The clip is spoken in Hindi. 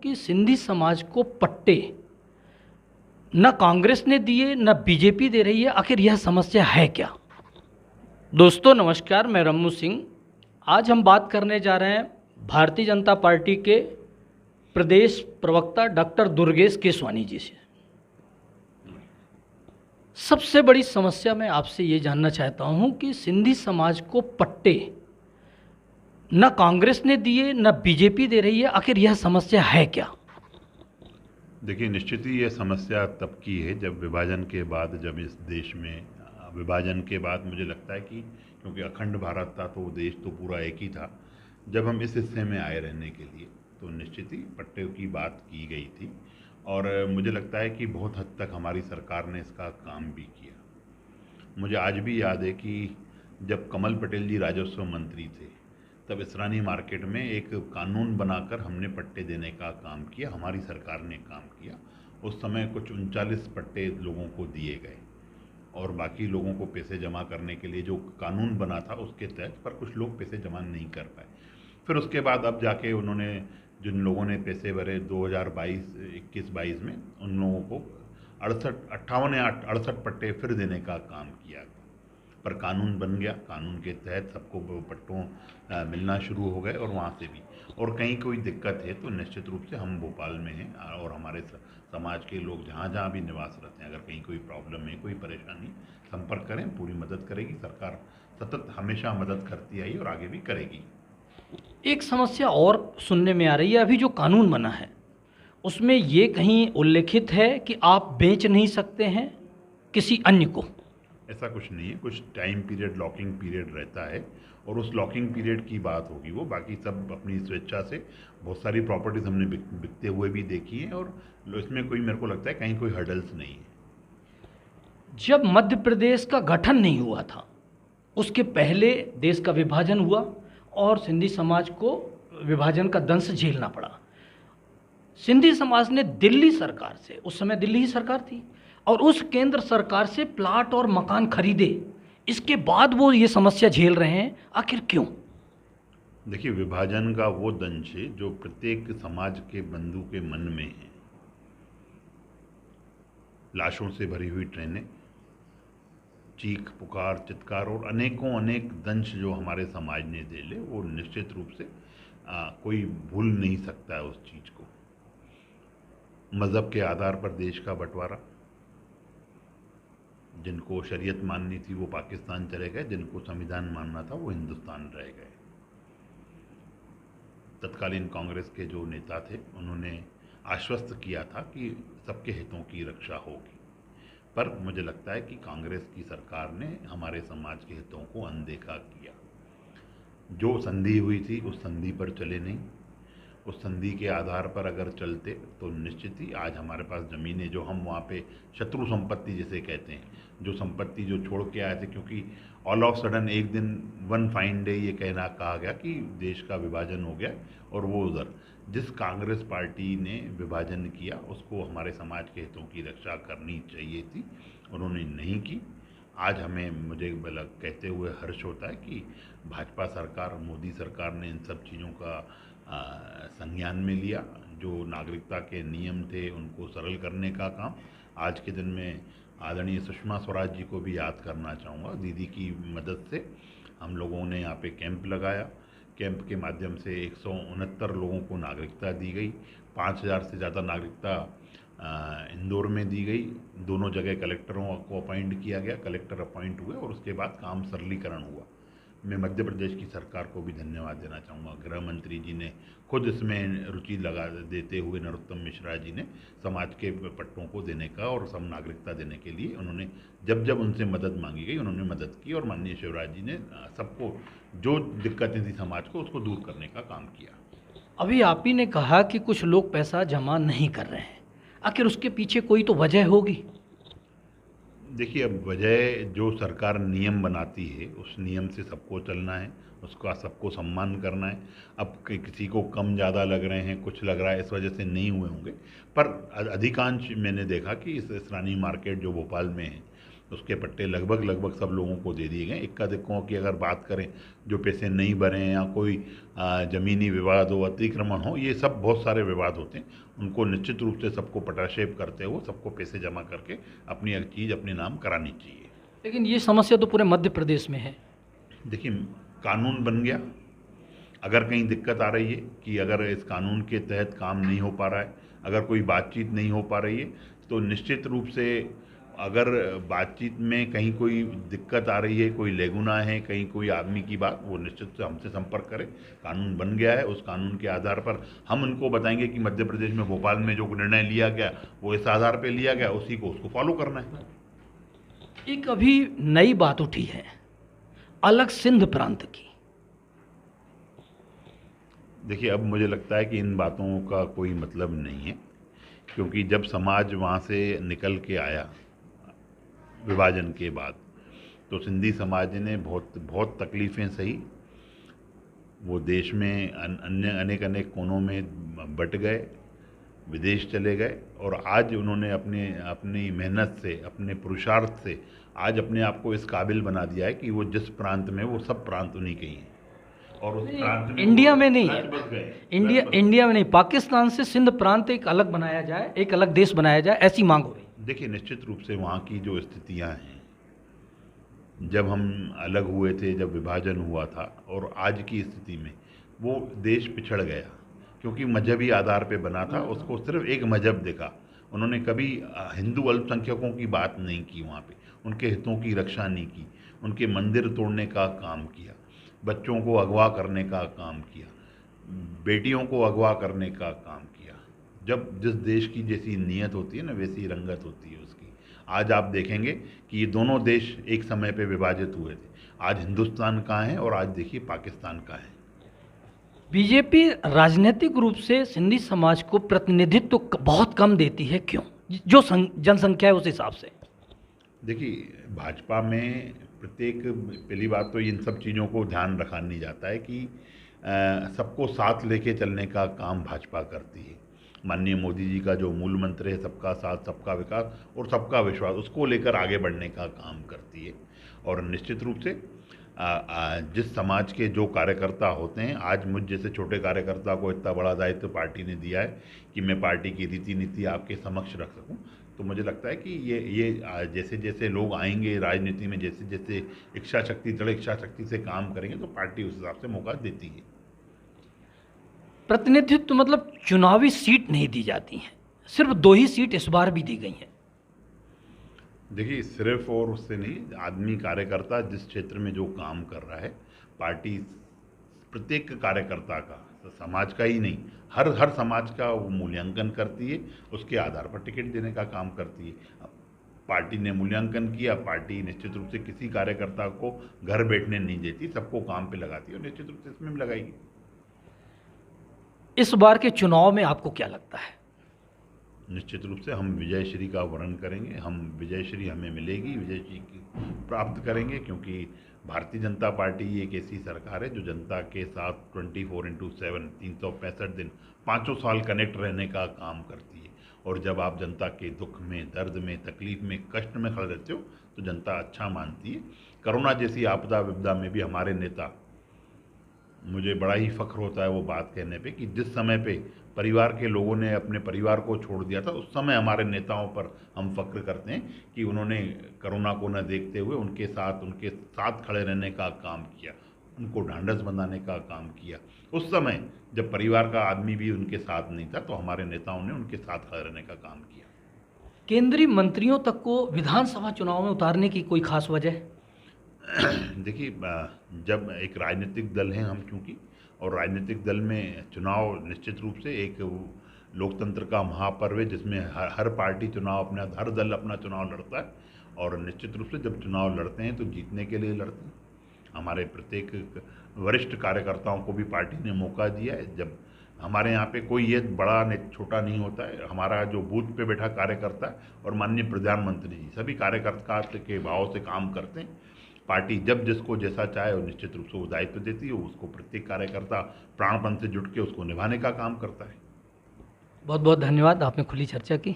कि सिंधी समाज को पट्टे न कांग्रेस ने दिए न बीजेपी दे रही है। आखिर यह समस्या है क्या? दोस्तों नमस्कार, मैं रम्मू सिंह। आज हम बात करने जा रहे हैं भारतीय जनता पार्टी के प्रदेश प्रवक्ता डॉक्टर दुर्गेश केसवानी जी से। सबसे बड़ी समस्या मैं आपसे ये जानना चाहता हूँ कि सिंधी समाज को पट्टे न कांग्रेस ने दिए न बीजेपी दे रही है। आखिर यह समस्या है क्या? देखिए, निश्चित ही ये समस्या तब की है जब विभाजन के बाद, जब इस देश में विभाजन के बाद मुझे लगता है कि क्योंकि अखंड भारत था तो देश तो पूरा एक ही था। जब हम इस हिस्से में आए रहने के लिए तो निश्चित ही पट्टे की बात की गई थी और मुझे लगता है कि बहुत हद तक हमारी सरकार ने इसका काम भी किया। मुझे आज भी याद है कि जब कमल पटेल जी राजस्व मंत्री थे तब इसरानी मार्केट में एक कानून बनाकर हमने पट्टे देने का काम किया, हमारी सरकार ने काम किया। उस समय कुछ 39 पट्टे लोगों को दिए गए और बाकी लोगों को पैसे जमा करने के लिए जो कानून बना था उसके तहत, पर कुछ लोग पैसे जमा नहीं कर पाए। फिर उसके बाद अब जाके उन्होंने, जिन लोगों ने पैसे भरे 2021-22 में, उन लोगों को 58 या 68 पट्टे फिर देने का काम किया। पर कानून बन गया, कानून के तहत सबको पट्टों मिलना शुरू हो गए और वहाँ से भी। और कहीं कोई दिक्कत है तो निश्चित रूप से हम भोपाल में हैं और हमारे समाज के लोग जहाँ जहाँ भी निवासरत हैं, अगर कहीं कोई प्रॉब्लम है, कोई परेशानी, संपर्क करें, पूरी मदद करेगी सरकार। सतत हमेशा मदद करती आई और आगे भी करेगी। एक समस्या और सुनने में आ रही है, अभी जो कानून बना है उसमें ये कहीं उल्लेखित है कि आप बेच नहीं सकते हैं किसी अन्य को। ऐसा कुछ नहीं है, कुछ टाइम पीरियड, लॉकिंग पीरियड रहता है और उस लॉकिंग पीरियड की बात होगी। वो बाकी सब अपनी स्वेच्छा से, बहुत सारी प्रॉपर्टीज़ हमने बिकते हुए भी देखी हैं और इसमें कोई, मेरे को लगता है कहीं कोई हर्डल्स नहीं है। जब मध्य प्रदेश का गठन नहीं हुआ था उसके पहले देश का विभाजन हुआ और सिंधी समाज को विभाजन का दंश झेलना पड़ा। सिंधी समाज ने दिल्ली सरकार से, उस समय दिल्ली ही सरकार थी, और उस केंद्र सरकार से प्लाट और मकान खरीदे। इसके बाद वो ये समस्या झेल रहे हैं। आखिर क्यों? देखिए, विभाजन का वो दंश है जो प्रत्येक समाज के बंधु के मन में है। लाशों से भरी हुई ट्रेनें, चीख पुकार, चित्कार और अनेकों अनेक दंश जो हमारे समाज ने झेले, वो निश्चित रूप से कोई भूल नहीं सकता है उस चीज़ को। मज़हब के आधार पर देश का बंटवारा, जिनको शरीयत माननी थी वो पाकिस्तान चले गए, जिनको संविधान मानना था वो हिंदुस्तान रह गए। तत्कालीन कांग्रेस के जो नेता थे उन्होंने आश्वस्त किया था कि सबके हितों की रक्षा होगी, पर मुझे लगता है कि कांग्रेस की सरकार ने हमारे समाज के हितों को अनदेखा किया। जो संधि हुई थी उस संधि पर चले नहीं। उस संधि के आधार पर अगर चलते तो निश्चित ही आज हमारे पास ज़मीनें, जो हम वहाँ पे शत्रु संपत्ति जिसे कहते हैं, जो संपत्ति जो छोड़ के आए थे, क्योंकि ऑल ऑफ सडन एक दिन, वन फाइन डे, ये कहना कहा गया कि देश का विभाजन हो गया और वो उधर, जिस कांग्रेस पार्टी ने विभाजन किया उसको हमारे समाज के हितों की रक्षा करनी चाहिए थी, उन्होंने नहीं की। आज हमें, मुझे कहते हुए हर्ष होता है कि भाजपा सरकार, मोदी सरकार ने इन सब चीज़ों का संज्ञान में लिया। जो नागरिकता के नियम थे उनको सरल करने का काम। आज के दिन में आदरणीय सुषमा स्वराज जी को भी याद करना चाहूँगा। दीदी की मदद से हम लोगों ने यहाँ पे कैंप लगाया। कैंप के माध्यम से 169 लोगों को नागरिकता दी गई। 5000 से ज़्यादा नागरिकता इंदौर में दी गई। दोनों जगह कलेक्टरों को अपॉइंट किया गया, कलेक्टर अपॉइंट हुए और उसके बाद काम सरलीकरण हुआ। मैं मध्य प्रदेश की सरकार को भी धन्यवाद देना चाहूँगा। गृह मंत्री जी ने खुद इसमें रुचि लगा देते हुए, नरोत्तम मिश्रा जी ने समाज के पट्टों को देने का और सब नागरिकता देने के लिए उन्होंने, जब जब उनसे मदद मांगी गई उन्होंने मदद की और माननीय शिवराज जी ने सबको, जो दिक्कतें थी समाज को, उसको दूर करने का काम किया। अभी आप ही ने कहा कि कुछ लोग पैसा जमा नहीं कर रहे हैं। आखिर उसके पीछे कोई तो वजह होगी। देखिए, अब वजह, जो सरकार नियम बनाती है उस नियम से सबको चलना है, उसका सबको सम्मान करना है। अब किसी को कम ज़्यादा लग रहे हैं, कुछ लग रहा है, इस वजह से नहीं हुए होंगे। पर अधिकांश मैंने देखा कि इस इसरानी मार्केट जो भोपाल में है, उसके पट्टे लगभग लगभग सब लोगों को दे दिए गए। इक्का दुक्कों की अगर बात करें, जो पैसे नहीं भरे या कोई ज़मीनी विवाद हो, अतिक्रमण हो, ये सब बहुत सारे विवाद होते हैं, उनको निश्चित रूप से सबको पटाक्षेप करते हुए सबको पैसे जमा करके अपनी एक चीज़ अपने नाम करानी चाहिए। लेकिन ये समस्या तो पूरे मध्य प्रदेश में है। देखिए, कानून बन गया, अगर कहीं दिक्कत आ रही है कि अगर इस कानून के तहत काम नहीं हो पा रहा है, अगर कोई बातचीत नहीं हो पा रही है, तो निश्चित रूप से अगर बातचीत में कहीं कोई दिक्कत आ रही है, कोई लेगुना है, कहीं कोई आदमी की बात, वो निश्चित से हमसे संपर्क करें। कानून बन गया है, उस कानून के आधार पर हम उनको बताएंगे कि मध्य प्रदेश में भोपाल में जो निर्णय लिया गया वो इस आधार पर लिया गया, उसी को उसको फॉलो करना है। एक अभी नई बात उठी है अलग सिंध प्रांत की। देखिए, अब मुझे लगता है कि इन बातों का कोई मतलब नहीं है, क्योंकि जब समाज वहाँ से निकल के आया विभाजन के बाद, तो सिंधी समाज ने बहुत बहुत तकलीफ़ें सही। वो देश में अन्य अनेक अनेक कोनों में बट गए, विदेश चले गए, और आज उन्होंने अपनी मेहनत से, अपने पुरुषार्थ से आज अपने आप को इस काबिल बना दिया है कि वो जिस प्रांत में, वो सब प्रांत उन्हीं के ही हैं, और उस प्रांत में इंडिया में नहीं है, बच गए। इंडिया में नहीं, पाकिस्तान से सिंध प्रांत एक अलग बनाया जाए, एक अलग देश बनाया जाए, ऐसी मांग हो रही है। देखिए, निश्चित रूप से वहाँ की जो स्थितियाँ हैं, जब हम अलग हुए थे, जब विभाजन हुआ था, और आज की स्थिति में वो देश पिछड़ गया, क्योंकि मजहबी आधार पे बना था। उसको सिर्फ एक मजहब देखा, उन्होंने कभी हिंदू अल्पसंख्यकों की बात नहीं की, वहाँ पे उनके हितों की रक्षा नहीं की, उनके मंदिर तोड़ने का काम किया, बच्चों को अगवा करने का काम किया, बेटियों को अगवा करने का काम किया। जब जिस देश की जैसी नीयत होती है ना, वैसी रंगत होती है उसकी। आज आप देखेंगे कि ये दोनों देश एक समय पे विभाजित हुए थे, आज हिंदुस्तान कहाँ है और आज देखिए पाकिस्तान कहाँ है। बीजेपी राजनीतिक रूप से सिंधी समाज को प्रतिनिधित्व तो बहुत कम देती है, क्यों? जो जनसंख्या है उस हिसाब से। देखिए, भाजपा में प्रत्येक, पहली बात तो इन सब चीज़ों को ध्यान रखा नहीं जाता है कि सबको साथ लेके चलने का काम भाजपा करती है। माननीय मोदी जी का जो मूल मंत्र है, सबका साथ, सबका विकास और सबका विश्वास, उसको लेकर आगे बढ़ने का काम करती है। और निश्चित रूप से जिस समाज के जो कार्यकर्ता होते हैं, आज मुझ जैसे छोटे कार्यकर्ता को इतना बड़ा दायित्व पार्टी ने दिया है कि मैं पार्टी की रीति नीति आपके समक्ष रख सकूं, तो मुझे लगता है कि ये जैसे जैसे लोग आएंगे राजनीति में, जैसे जैसे इच्छा शक्ति, दृढ़ इच्छा शक्ति से काम करेंगे, तो पार्टी उस हिसाब से मौका देती है। प्रतिनिधित्व मतलब चुनावी सीट नहीं दी जाती हैं, सिर्फ 2 ही सीट इस बार भी दी गई हैं। देखिए, सिर्फ और उससे नहीं, आदमी कार्यकर्ता जिस क्षेत्र में जो काम कर रहा है, पार्टी प्रत्येक कार्यकर्ता का, तो समाज का ही नहीं, हर समाज का वो मूल्यांकन करती है, उसके आधार पर टिकट देने का काम करती है। पार्टी ने मूल्यांकन किया, पार्टी निश्चित रूप से किसी कार्यकर्ता को घर बैठने नहीं देती, सबको काम पे लगाती है, और निश्चित रूप से इसमें भी लगाएगी। इस बार के चुनाव में आपको क्या लगता है? निश्चित रूप से हम विजयश्री का वर्ण करेंगे, हम विजयश्री हमें मिलेगी, विजयश्री की प्राप्त करेंगे, क्योंकि भारतीय जनता पार्टी एक ऐसी सरकार है जो जनता के साथ 24/7 365 दिन 500 साल कनेक्ट रहने का काम करती है। और जब आप जनता के दुख में, दर्द में, तकलीफ में, कष्ट में खड़े रहते हो, तो जनता अच्छा मानती है। कोरोना जैसी आपदा विपदा में भी हमारे नेता, मुझे बड़ा ही फख्र होता है वो बात कहने पे कि जिस समय पे परिवार के लोगों ने अपने परिवार को छोड़ दिया था, उस समय हमारे नेताओं पर हम फख्र करते हैं कि उन्होंने कोरोना को न देखते हुए उनके साथ खड़े रहने का काम किया, उनको ढांढस बंधाने का काम किया। उस समय जब परिवार का आदमी भी उनके साथ नहीं था, तो हमारे नेताओं ने उनके साथ खड़े रहने का काम किया। केंद्रीय मंत्रियों तक को विधानसभा चुनाव में उतारने की कोई खास वजह? देखिए, जब एक राजनीतिक दल है हम, चूँकि, और राजनीतिक दल में चुनाव निश्चित रूप से एक लोकतंत्र का महापर्व है, जिसमें हर पार्टी चुनाव अपना, हर दल अपना चुनाव लड़ता है, और निश्चित रूप से जब चुनाव लड़ते हैं तो जीतने के लिए लड़ते हैं। हमारे प्रत्येक वरिष्ठ कार्यकर्ताओं को भी पार्टी ने मौका दिया है। जब हमारे यहाँ पे कोई ये बड़ा छोटा नहीं होता है, हमारा जो बूथ पे बैठा कार्यकर्ता और माननीय प्रधानमंत्री जी सभी कार्यकर्ता के भाव से काम करते हैं। पार्टी जब जिसको जैसा चाहे वो निश्चित रूप से वो दायित्व देती है, उसको प्रत्येक कार्यकर्ता प्राणपण से जुट के उसको निभाने का काम करता है। बहुत बहुत धन्यवाद, आपने खुली चर्चा की।